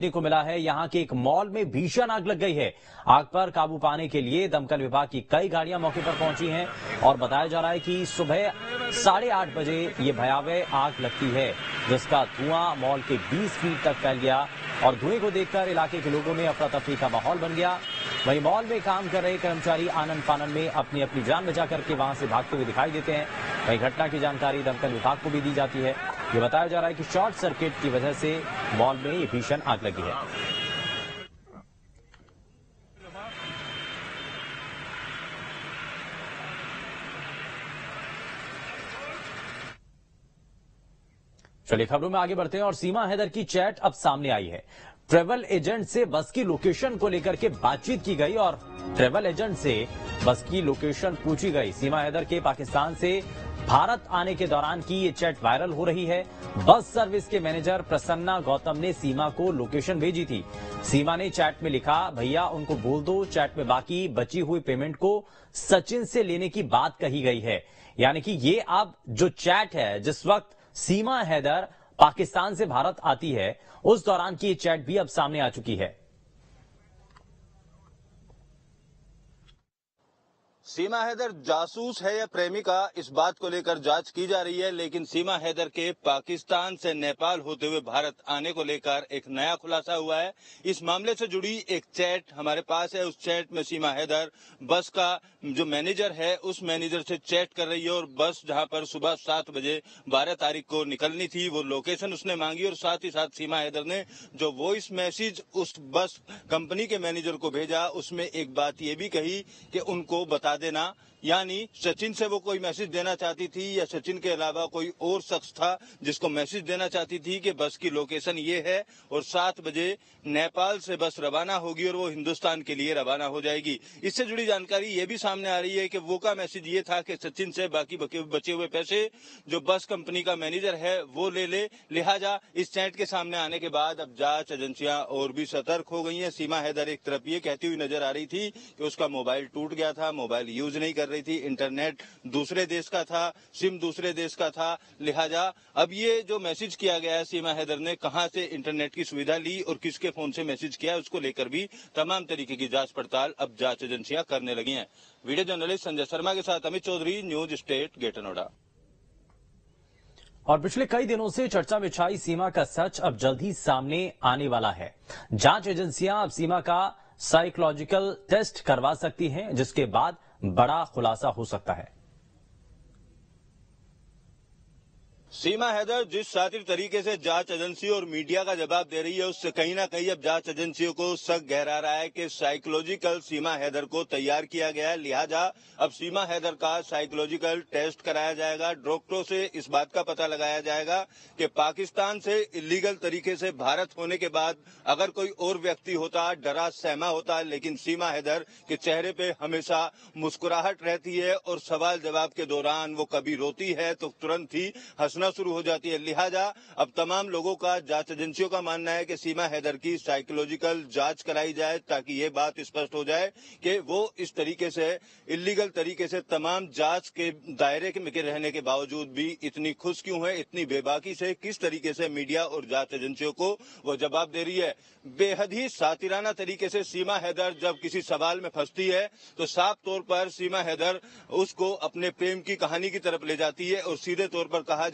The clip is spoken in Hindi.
देखने को मिला है यहां के एक मॉल में भीषण आग लग गई है। आग पर काबू पाने के लिए दमकल विभाग की कई गाड़ियां मौके पर पहुंची हैं और बताया जा रहा है कि सुबह 8:30 बजे ये भयावह आग लगती है, जिसका धुआं मॉल के 20 फीट तक फैल गया और धुएं को देखकर इलाके के लोगों में अफरा तफरी का माहौल बन गया। वहीं मॉल में काम कर रहे कर्मचारी आनन फानन में अपनी अपनी जान बचा करके वहां से भागते हुए दिखाई देते हैं। वहीं घटना की जानकारी दमकल विभाग को भी दी जाती है। ये बताया जा रहा है कि शॉर्ट सर्किट की वजह से मॉल में ये भीषण आग लगी है। चलिए खबरों में आगे बढ़ते हैं और सीमा हैदर की चैट अब सामने आई है। ट्रैवल एजेंट से बस की लोकेशन को लेकर के बातचीत की गई और ट्रैवल एजेंट से बस की लोकेशन पूछी गई। सीमा हैदर के पाकिस्तान से भारत आने के दौरान की ये चैट वायरल हो रही है। बस सर्विस के मैनेजर प्रसन्ना गौतम ने सीमा को लोकेशन भेजी थी। सीमा ने चैट में लिखा, भैया उनको बोल दो चैट में बाकी बची हुई पेमेंट को सचिन से लेने की बात कही गई है। यानी कि ये अब जो चैट है, जिस वक्त सीमा हैदर पाकिस्तान से भारत आती है, उस दौरान की ये चैट भी अब सामने आ चुकी है। सीमा हैदर जासूस है या प्रेमिका, इस बात को लेकर जांच की जा रही है, लेकिन सीमा हैदर के पाकिस्तान से नेपाल होते हुए भारत आने को लेकर एक नया खुलासा हुआ है। इस मामले से जुड़ी एक चैट हमारे पास है। उस चैट में सीमा हैदर बस का जो मैनेजर है उस मैनेजर से चैट कर रही है और बस जहां पर सुबह 7 बजे 12 तारीख को निकलनी थी वो लोकेशन उसने मांगी और साथ ही साथ सीमा हैदर ने जो वॉइस मैसेज उस बस कंपनी के मैनेजर को भेजा उसमें एक बात ये भी कही कि उनको बता देना, यानी सचिन से वो कोई मैसेज देना चाहती थी या सचिन के अलावा कोई और शख्स था जिसको मैसेज देना चाहती थी कि बस की लोकेशन ये है और 7 बजे नेपाल से बस रवाना होगी और वो हिंदुस्तान के लिए रवाना हो जाएगी। इससे जुड़ी जानकारी ये भी सामने आ रही है कि वो का मैसेज ये था कि सचिन से बाकी बचे हुए पैसे जो बस कंपनी का मैनेजर है वो ले ले। लिहाजा इस चैट के सामने आने के बाद अब जांच एजेंसियां और भी सतर्क हो गई हैं। सीमा हैदर एक तरफ ये कहती हुई नजर आ रही थी कि उसका मोबाइल टूट गया था, मोबाइल यूज नहीं कर रही थी, इंटरनेट दूसरे देश का था, सिम दूसरे देश का था। लिहाजा अब ये जो मैसेज किया गया है सीमा हैदर ने कहां से इंटरनेट की सुविधा ली और किसके फोन से मैसेज किया, उसको लेकर भी तमाम तरीके की जांच पड़ताल अब जांच एजेंसियां करने लगी हैं। वीडियो जर्नलिस्ट संजय शर्मा के साथ Amit Chaudhary, news state, greater Noida. और पिछले कई दिनों से चर्चा में छाई सीमा का सच अब जल्द ही सामने आने वाला है। जांच एजेंसियां अब सीमा का साइकोलॉजिकल टेस्ट करवा सकती हैं, जिसके बाद बड़ा खुलासा हो सकता है। सीमा हैदर जिस शातिर तरीके से जांच एजेंसी और मीडिया का जवाब दे रही है उससे कहीं ना कहीं अब जांच एजेंसियों को शक गहरा रहा है कि साइकोलॉजिकल सीमा हैदर को तैयार किया गया है। लिहाजा अब सीमा हैदर का साइकोलॉजिकल टेस्ट कराया जाएगा। डॉक्टरों से इस बात का पता लगाया जाएगा कि पाकिस्तान से इलीगल तरीके से भारत होने के बाद अगर कोई और व्यक्ति होता, डरा सहमा होता, लेकिन सीमा हैदर के चेहरे पे हमेशा मुस्कुराहट रहती है और सवाल जवाब के दौरान वो कभी रोती है तो तुरंत ही हंसना शुरू हो जाती है। लिहाजा अब तमाम लोगों का, जांच एजेंसियों का मानना है कि सीमा हैदर की साइकोलॉजिकल जांच कराई जाए ताकि ये बात स्पष्ट हो जाए कि वो इस तरीके से इलीगल तरीके से तमाम जांच के दायरे में रहने के बावजूद भी इतनी खुश क्यों है, इतनी बेबाकी से किस तरीके से मीडिया और जांच एजेंसियों को वो जवाब दे रही है। बेहद ही सातिराना तरीके से सीमा हैदर जब किसी सवाल में फंसती है तो साफ तौर पर सीमा हैदर उसको अपने प्रेम की कहानी की तरफ ले जाती है और सीधे तौर पर कहा